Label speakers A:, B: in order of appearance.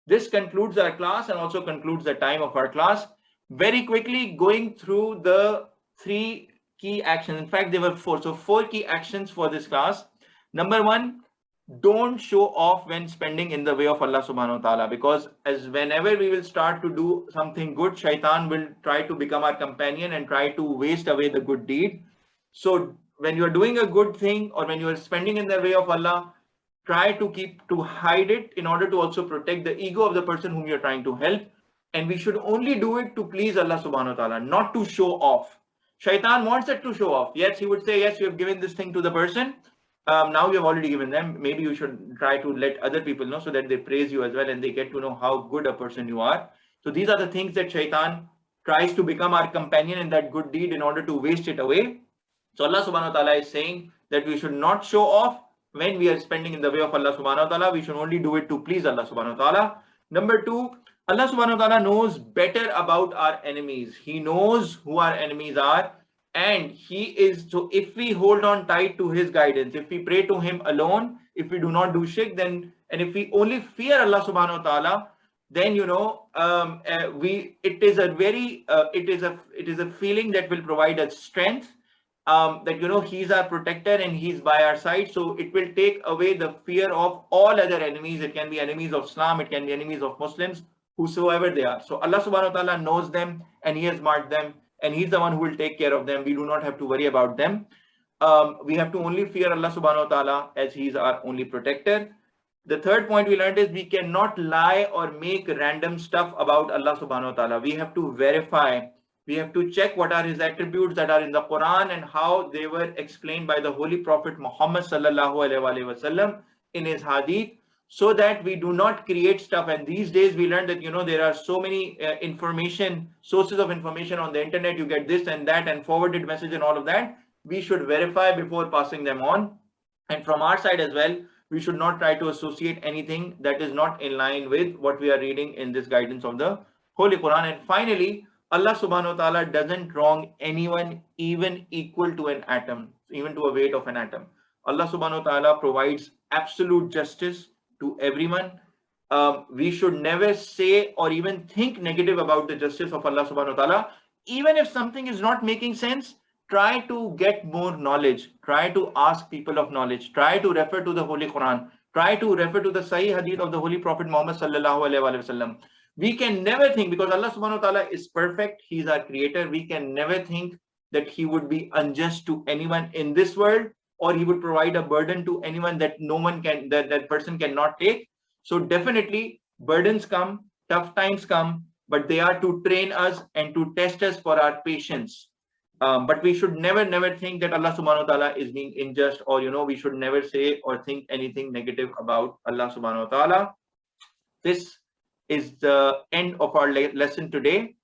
A: This concludes our class and also concludes the time of our class. Very quickly going through the 3 key actions. In fact, there were 4. So 4 key actions for this class. Number 1, don't show off when spending in the way of Allah subhanahu wa ta'ala, because as whenever we will start to do something good, shaitan will try to become our companion and try to waste away the good deed. So when you are doing a good thing or when you are spending in the way of Allah, try to hide it in order to also protect the ego of the person whom you're trying to help. And we should only do it to please Allah subhanahu wa ta'ala, not to show off. Shaitan wants it to show off. Yes, he would say, yes, you have given this thing to the person. Now you have already given them. Maybe you should try to let other people know so that they praise you as well and they get to know how good a person you are. So these are the things that shaitan tries to become our companion in that good deed in order to waste it away. So Allah subhanahu wa ta'ala is saying that we should not show off when we are spending in the way of Allah subhanahu wa ta'ala. We should only do it to please Allah subhanahu wa ta'ala. Number 2, Allah subhanahu wa ta'ala knows better about our enemies. He knows who our enemies are, and so if we hold on tight to his guidance, if we pray to him alone, if we do not do shirk, then, and if we only fear Allah subhanahu wa ta'ala, then it is a feeling that will provide us strength, that he's our protector and he's by our side. So it will take away the fear of all other enemies. It can be enemies of Islam, it can be enemies of Muslims, whosoever they are. So Allah subhanahu wa ta'ala knows them and he has marked them and he's the one who will take care of them. We do not have to worry about them. We have to only fear Allah subhanahu wa ta'ala as he's our only protector. The third point we learned is we cannot lie or make random stuff about Allah subhanahu wa ta'ala. We have to verify. We have to check what are his attributes that are in the Quran and how they were explained by the Holy Prophet Muhammad sallallahu alaihi wasallam in his Hadith, so that we do not create stuff. And these days we learned that there are so many sources of information on the internet. You get this and that and forwarded message and all of that. We should verify before passing them on. And from our side as well, we should not try to associate anything that is not in line with what we are reading in this guidance of the Holy Quran. And finally, Allah subhanahu wa ta'ala doesn't wrong anyone even equal to an atom, even to a weight of an atom. Allah subhanahu wa ta'ala provides absolute justice to everyone. We should never say or even think negative about the justice of Allah subhanahu wa ta'ala. Even if something is not making sense, try to get more knowledge. Try to ask people of knowledge. Try to refer to the Holy Quran. Try to refer to the Sahih Hadith of the Holy Prophet Muhammad sallallahu alaihi wasallam. We can never think, because Allah subhanahu wa ta'ala is perfect, he is our creator, we can never think that he would be unjust to anyone in this world, or he would provide a burden to anyone that that person cannot take. So definitely burdens come, tough times come, but they are to train us and to test us for our patience. But we should never think that Allah subhanahu wa ta'ala is being unjust, or we should never say or think anything negative about Allah subhanahu wa ta'ala. This is the end of our lesson today.